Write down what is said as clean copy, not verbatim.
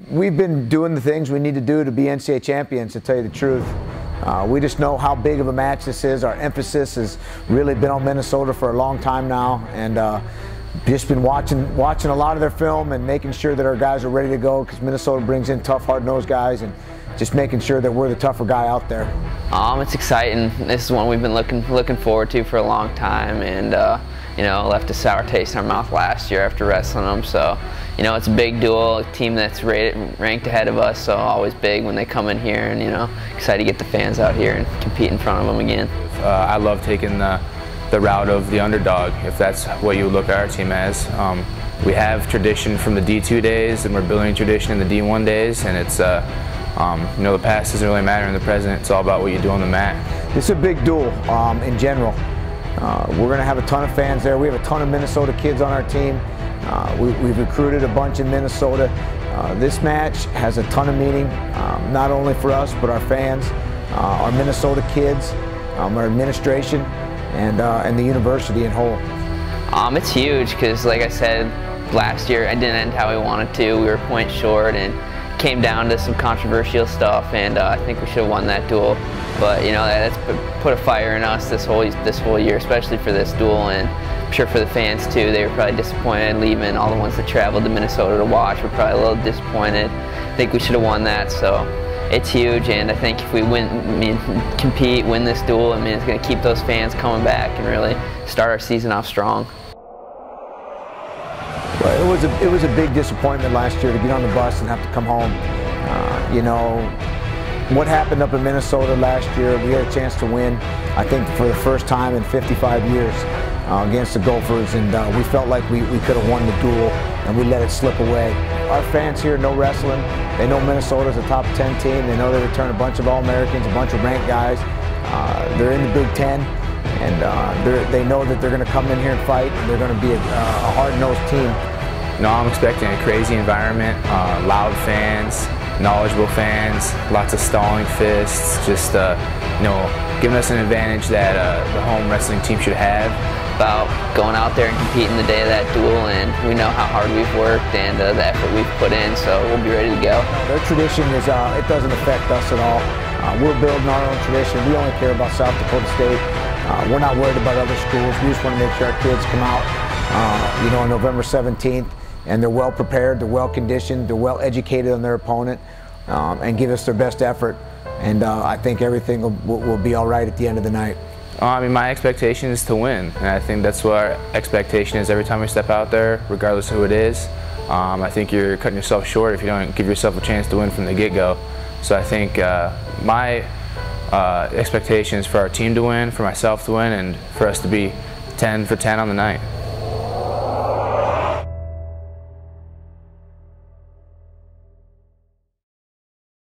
We've been doing the things we need to do to be NCAA champions, to tell you the truth. We just know how big of a match this is. Our emphasis has really been on Minnesota for a long time now, and just been watching a lot of their film and making sure that our guys are ready to go, because Minnesota brings in tough, hard-nosed guys, and just making sure that we're the tougher guy out there. It's exciting. This is one we've been looking forward to for a long time, and you know, left a sour taste in our mouth last year after wrestling them. So, you know, it's a big duel, a team that's ranked ahead of us, so always big when they come in here, and, you know, excited to get the fans out here and compete in front of them again. I love taking the route of the underdog, if that's what you would look at our team as. We have tradition from the D2 days, and we're building tradition in the D1 days, and it's, you know, the past doesn't really matter in the present. It's all about what you do on the mat. This is a big duel in general. We're going to have a ton of fans there. We have a ton of Minnesota kids on our team. We've recruited a bunch in Minnesota. This match has a ton of meaning, not only for us, but our fans, our Minnesota kids, our administration, and the university in whole. It's huge because, like I said, last year I didn't end how we wanted to. We were a point short and came down to some controversial stuff, and I think we should have won that duel. But, you know, that's put a fire in us this whole year, especially for this duel, and I'm sure for the fans too. They were probably disappointed leaving. All the ones that traveled to Minnesota to watch were probably a little disappointed. I think we should have won that, so it's huge. And I think if we compete, win this duel, I mean, it's going to keep those fans coming back and really start our season off strong. Well, it was a big disappointment last year to get on the bus and have to come home. You know, what happened up in Minnesota last year, we had a chance to win, I think, for the first time in 55 years against the Gophers, and we felt like we could have won the duel, and we let it slip away. Our fans here know wrestling. They know Minnesota's a top 10 team. They know they return a bunch of All-Americans, a bunch of ranked guys. They're in the Big Ten, and they know that they're going to come in here and fight, and they're going to be a hard-nosed team. You know, I'm expecting a crazy environment, loud fans, knowledgeable fans, lots of stalling fists, just you know, giving us an advantage that the home wrestling team should have. About going out there and competing the day of that duel, and we know how hard we've worked and the effort we've put in, so we'll be ready to go. Their tradition is, it doesn't affect us at all. We're building our own tradition. We only care about South Dakota State. We're not worried about other schools. We just want to make sure our kids come out, you know, on November 17th, and they're well prepared, they're well conditioned, they're well educated on their opponent, and give us their best effort. And I think everything will be all right at the end of the night. I mean, my expectation is to win, and I think that's what our expectation is every time we step out there, regardless of who it is. I think you're cutting yourself short if you don't give yourself a chance to win from the get-go. So I think my expectation is for our team to win, for myself to win, and for us to be 10 for 10 on the night.